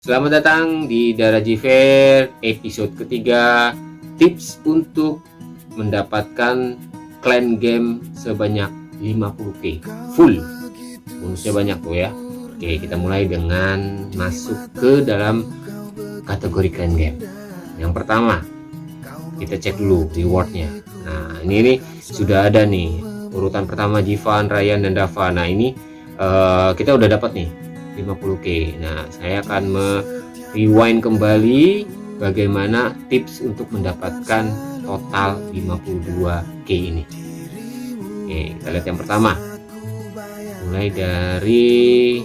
Selamat datang di Daraji Fair episode ketiga, tips untuk mendapatkan clan game sebanyak 50k full. Bonusnya banyak tuh ya. Oke, kita mulai dengan masuk ke dalam kategori clan game. Yang pertama, kita cek dulu rewardnya. Nah, ini sudah ada nih urutan pertama Jivan, Ryan, dan Dava. Nah, ini kita udah dapat nih 50k. Nah, saya akan rewind kembali bagaimana tips untuk mendapatkan total 52k ini. Oke, kita lihat yang pertama. Mulai dari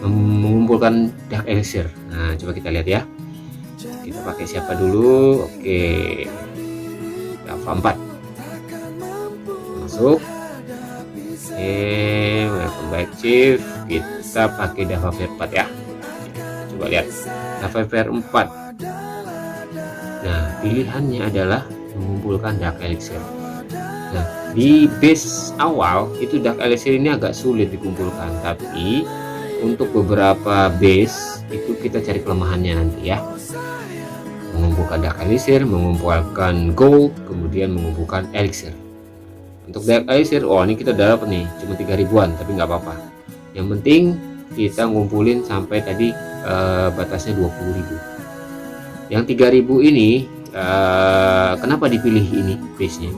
mengumpulkan Dark Elixir. Nah, coba kita lihat ya. Kita pakai siapa dulu? Oke, Dava 4 masuk. Welcome back Chief. Kita pakai Dava Fair 4 ya. Coba lihat Dava Fair 4. Nah, pilihannya adalah mengumpulkan Dark Elixir. Nah, di base awal itu Dark Elixir ini agak sulit dikumpulkan, tapi untuk beberapa base itu kita cari kelemahannya nanti ya. Mengumpulkan Dark Elixir, mengumpulkan gold, kemudian mengumpulkan elixir. Untuk Dark Elixir, oh ini kita udah dapat nih, cuma 3 ribuan, tapi nggak apa-apa. Yang penting kita ngumpulin sampai tadi batasnya 20.000. Yang 3.000 ini kenapa dipilih ini base-nya?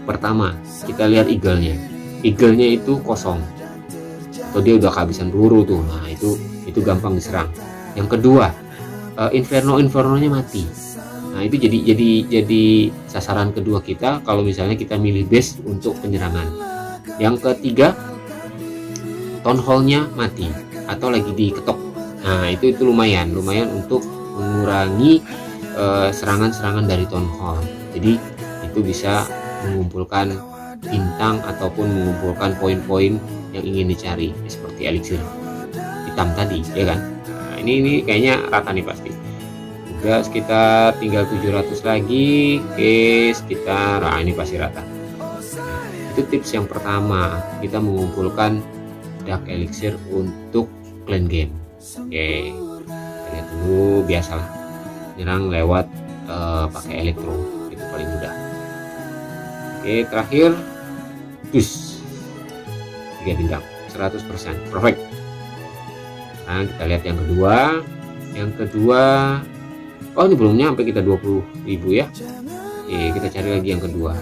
Pertama, kita lihat eagle-nya. Eagle-nya itu kosong, atau dia udah kehabisan peluru tuh. Nah, itu gampang diserang. Yang kedua, inferno-nya mati. Nah, itu jadi sasaran kedua kita kalau misalnya kita milih base untuk penyerangan. Yang ketiga, town hall-nya mati atau lagi diketok. Nah, itu lumayan untuk mengurangi serangan-serangan dari town hall. Jadi itu bisa mengumpulkan bintang ataupun mengumpulkan poin-poin yang ingin dicari, seperti elixir hitam tadi, ya kan? Nah, ini kayaknya rata nih pasti. Udah sekitar tinggal 700 lagi. Oke, sekitar ini pasti rata. Nah, itu tips yang pertama, kita mengumpulkan Dark Elixir untuk clan game. Oke, kita lihat dulu. Biasalah nyerang lewat pakai elektro, itu paling mudah. Oke, terakhir dus 3 bintang 100% perfect. Nah, kita lihat yang kedua. Oh, ini belum nyampe kita 20.000 ya. Oke, kita cari lagi yang kedua.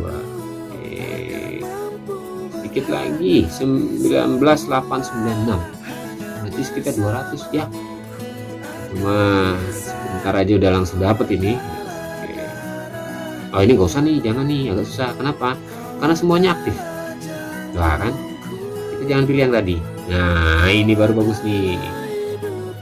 Oke, sedikit lagi, 19.896. Berarti sekitar 200 ya. Cuma sebentar aja udah langsung dapet ini. Oke. Oh, ini gak usah nih, jangan nih, agak susah. Kenapa? Karena semuanya aktif. Nah, kan? Kita jangan pilih yang tadi. Nah, ini baru bagus nih.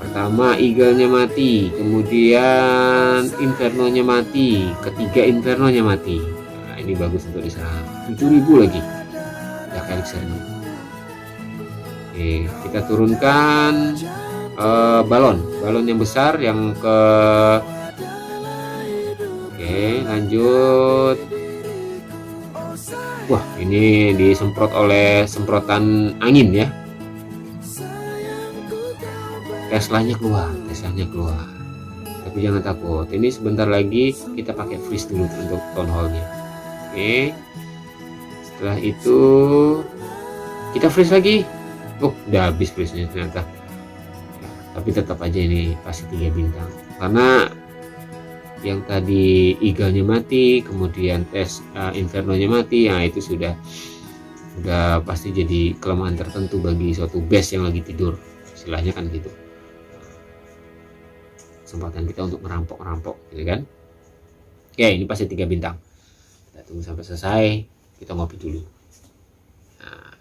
Pertama, eagle-nya mati, kemudian inferno-nya mati, ketiga inferno-nya mati. Nah, ini bagus untuk diserang. 7.000 lagi Dark Elixir-nya. Oke, kita turunkan balon yang besar yang ke. Oke, lanjut. Wah, ini disemprot oleh semprotan angin ya. Teslanya keluar. Tapi jangan takut, ini sebentar lagi kita pakai freeze dulu untuk town hall-nya. Oke, setelah itu kita freeze lagi. Oh, udah habis freeze-nya ternyata. Tapi tetap aja ini pasti 3 bintang, karena yang tadi eagle-nya mati, kemudian inferno-nya mati. Nah, itu sudah pasti jadi kelemahan tertentu bagi suatu base yang lagi tidur, istilahnya kan gitu. Kesempatan kita untuk merampok, gitu kan? Oke, ini pasti 3 bintang. Kita tunggu sampai selesai, kita ngopi dulu. Nah.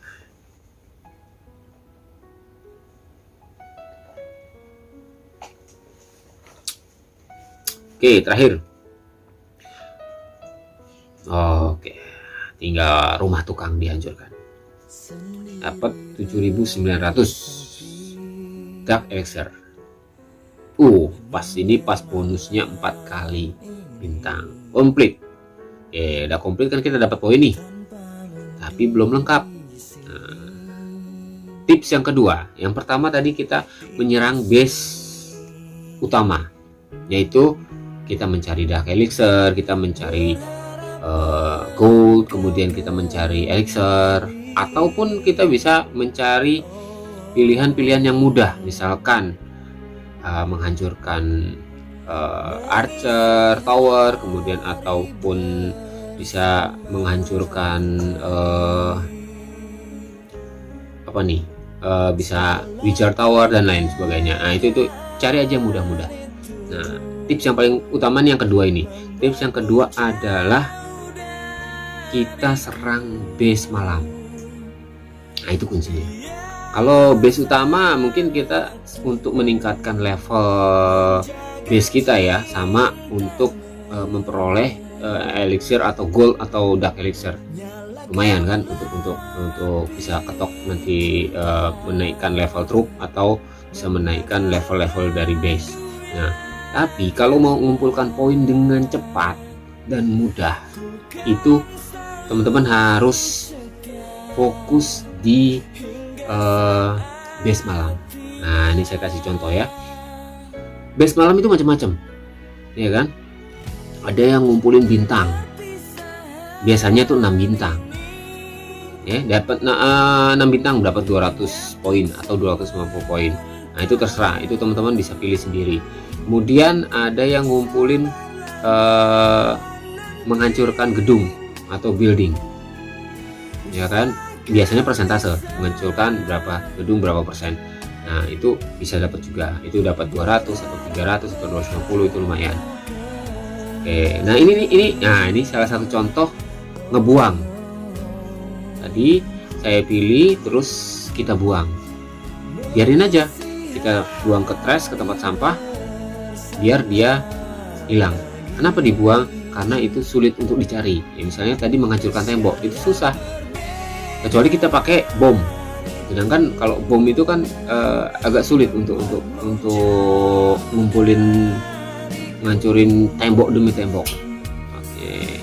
Oke, terakhir. Oke, tinggal rumah tukang dihancurkan. Dapat 7.900 Dark Elixir. Pas bonusnya 4 kali bintang. Komplit. Udah komplit kan, kita dapat poin nih. Tapi belum lengkap. Nah, tips yang kedua, yang pertama tadi kita menyerang base utama, yaitu kita mencari dark elixir, kita mencari gold, kemudian kita mencari elixir, ataupun kita bisa mencari pilihan-pilihan yang mudah, misalkan menghancurkan archer, tower, kemudian ataupun bisa menghancurkan bisa wizard tower dan lain sebagainya. Nah itu cari aja mudah-mudah. Nah tips yang paling utama nih yang kedua ini. Tips yang kedua adalah kita serang base malam. Nah itu kuncinya. Kalau base utama mungkin kita untuk meningkatkan level base kita ya, sama untuk memperoleh elixir atau gold atau dark elixir. Lumayan kan untuk bisa ketok nanti menaikkan level truk atau bisa menaikkan level-level dari base. Nah tapi kalau mau mengumpulkan poin dengan cepat dan mudah, itu teman-teman harus fokus di base malam. Nah ini saya kasih contoh ya. Base malam itu macam-macam ya kan, ada yang ngumpulin bintang, biasanya tuh 6 bintang ya, dapat 6 bintang dapat 200 poin atau 250 poin. Nah itu terserah, itu teman-teman bisa pilih sendiri. Kemudian ada yang ngumpulin menghancurkan gedung atau building ya kan, biasanya persentase menghancurkan berapa gedung berapa persen. Nah itu bisa dapat juga, itu dapat 200 atau 300 atau 250, itu lumayan. Oke, nah ini salah satu contoh ngebuang. Tadi saya pilih terus kita buang, biarin aja kita buang ke trash, ke tempat sampah, biar dia hilang. Kenapa dibuang? Karena itu sulit untuk dicari ya, misalnya tadi menghancurkan tembok itu susah, kecuali kita pakai bom. Sedangkan kalau bom itu kan agak sulit untuk ngumpulin, ngancurin tembok demi tembok. Oke.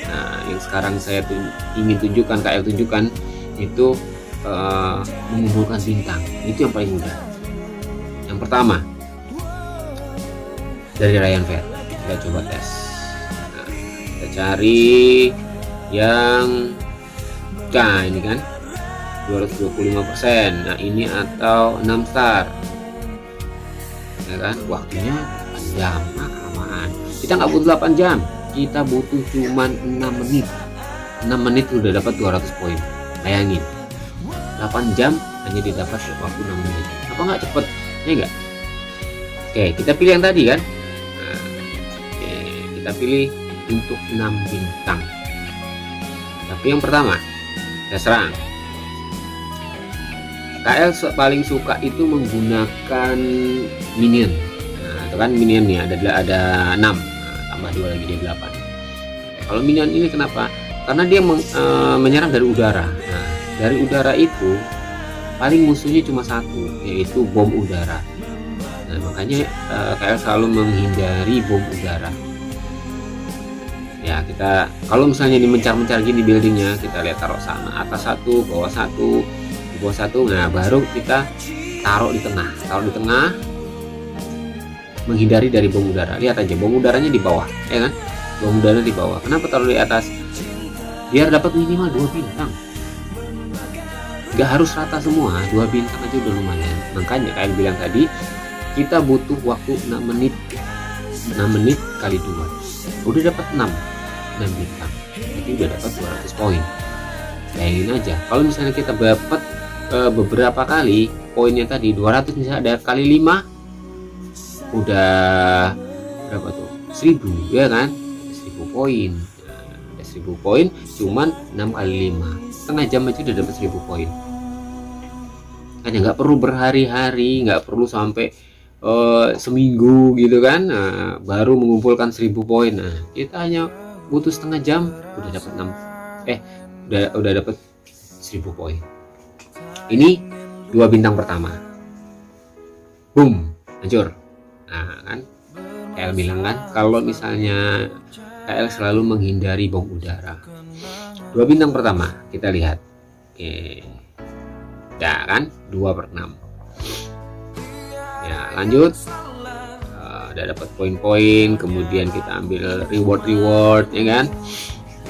Nah, yang sekarang saya ingin tunjukkan, KL tunjukkan itu mengumpulkan bintang. Itu yang paling mudah. Yang pertama dari Ryan Fair, kita coba tes. Nah, kita cari yang ini kan 225%. Nah ini atau 6 star ya kan, waktunya 8 jam. Nah kelamaan, kita nggak butuh 8 jam, kita butuh cuman 6 menit. 6 menit udah dapat 200 poin. Bayangin 8 jam hanya didapat waktu 6 menit. Apa nggak cepet ya enggak? Oke, kita pilih yang tadi kan. Nah, oke, kita pilih untuk 6 bintang. Tapi yang pertama kita serang. KL paling suka itu menggunakan minion. Nah, itu kan minionnya ada 6, nah, tambah 2 lagi dia 8. Kalau minion ini kenapa? Karena dia menyerang dari udara. Nah, dari udara itu paling musuhnya cuma satu, yaitu bom udara. Nah, makanya KL selalu menghindari bom udara. Ya, kita kalau misalnya mencar-mencar gini buildingnya, kita lihat taruh sana atas satu, bawah satu, bawah satu. Nah baru kita taruh di tengah, menghindari dari bom udara. Lihat aja bom udaranya di bawah ya kan, bom udara di bawah. Kenapa taruh di atas? Biar dapat minimal 2 bintang. Gak harus rata semua, 2 bintang aja udah lumayan. Makanya kayak bilang tadi, kita butuh waktu 6 menit kali 2 udah dapat 6 bintang, jadi udah dapat 200 poin. Bayangin aja kalau misalnya kita dapat beberapa kali poinnya tadi 200, misalnya ada kali 5 udah berapa tuh, 1000 ya kan, 1000 poin. Ada 1000 poin cuman 6 kali 5, setengah jam aja udah dapat 1000 poin. Kan ya nggak perlu berhari-hari, nggak perlu sampai seminggu gitu kan, baru mengumpulkan 1000 poin. Nah kita hanya butuh setengah jam udah dapat udah dapat 1000 poin. Ini 2 bintang pertama, boom, hancur. Nah kan KL bilang kan kalau misalnya KL selalu menghindari bom udara. 2 bintang pertama kita lihat. Oke, Ya kan, 2/6. Ya lanjut, udah dapat poin-poin, kemudian kita ambil reward ya kan.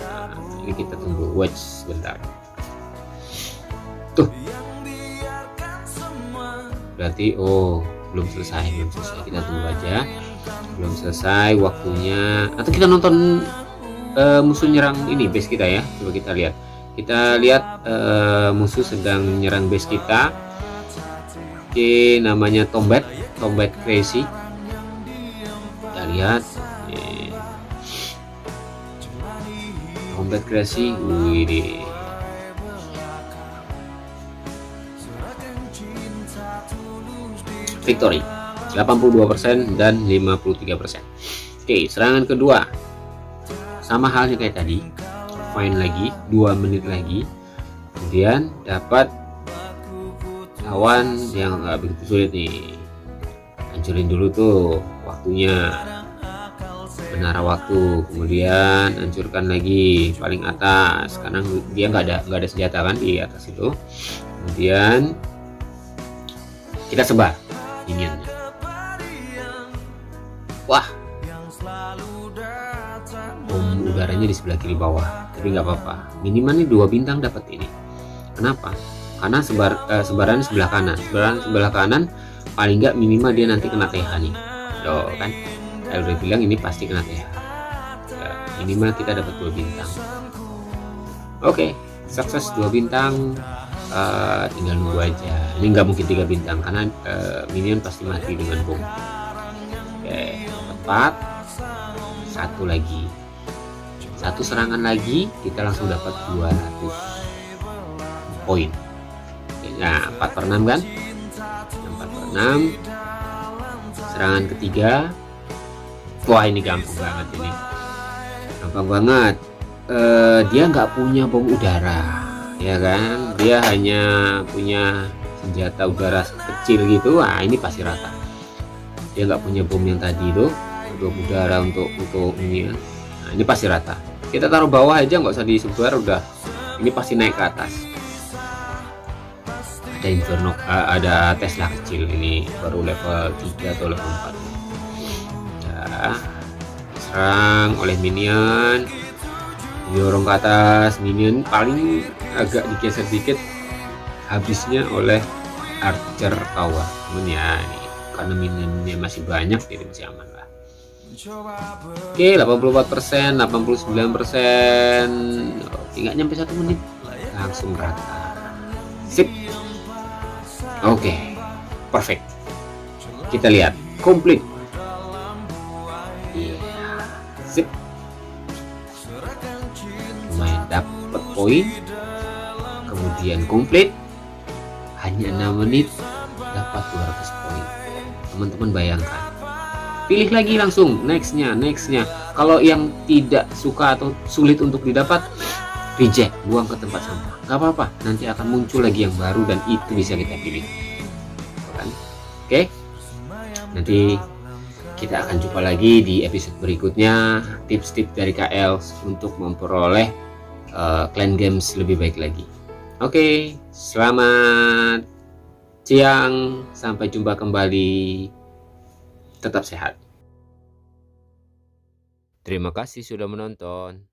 Nah, ini kita tunggu, watch sebentar. Tuh, berarti belum selesai, kita tunggu aja. Belum selesai waktunya, atau kita nonton musuh nyerang ini base kita ya. Coba kita lihat musuh sedang menyerang base kita. Oke, namanya Tombat Crazy. Kita lihat Tombat Crazy. Wih, victory 82% dan 53%. Oke, serangan kedua sama halnya kayak tadi, fine lagi 2 menit lagi, kemudian dapat lawan yang nggak begitu sulit nih. Hancurin dulu tuh waktunya, menara waktu, kemudian hancurkan lagi paling atas karena dia nggak ada senjata kan di atas itu. Kemudian kita sebar minionnya. Wah, bom udaranya di sebelah kiri bawah, tapi nggak apa-apa, minimal nih 2 bintang dapat ini. Kenapa? Karena sebaran sebelah kanan paling nggak minimal dia nanti kena TH nih. Tuh kan, saya udah bilang ini pasti kena TH. Ya, minimal kita dapat 2 bintang. Oke, sukses 2 bintang. Tinggal nunggu aja. Ini nggak mungkin 3 bintang karena minion pasti mati dengan bom. Oke, 4, 1 lagi, 1 serangan lagi kita langsung dapat 200 poin. Nah, 4/6 kan, 4/6. Serangan ketiga, wah ini gampang banget ini, dia nggak punya bom udara ya kan, dia hanya punya senjata udara kecil gitu. Wah, ini pasti rata, dia nggak punya bom yang tadi itu, bom udara untuk ini ya. Nah, ini pasti rata, kita taruh bawah aja, nggak usah disebar, udah ini pasti naik ke atas. Ada Inferno, ada Tesla kecil, ini baru level 3 atau level 4 ya. Serang oleh minion, dorong ke atas, minion paling agak digeser dikit, habisnya oleh Archer Tower. Cuman ya ini karena minionnya masih banyak, jadi masih aman lah. Oke, 84%, 89%. Oke, nggak nyampe 1 menit langsung rata. Sip. Oke, perfect. Kita lihat komplit. Iya, sip. Lumayan dapat poin. Kemudian komplit. Hanya 6 menit dapat 200 poin. Teman-teman bayangkan. Pilih lagi langsung nextnya. Kalau yang tidak suka atau sulit untuk didapat, reject, buang ke tempat sampah. Gak apa-apa, nanti akan muncul lagi yang baru dan itu bisa kita pilih. Oke, nanti kita akan jumpa lagi di episode berikutnya, tips-tips dari KL untuk memperoleh clan games lebih baik lagi. Oke, selamat siang, sampai jumpa kembali, tetap sehat. Terima kasih sudah menonton.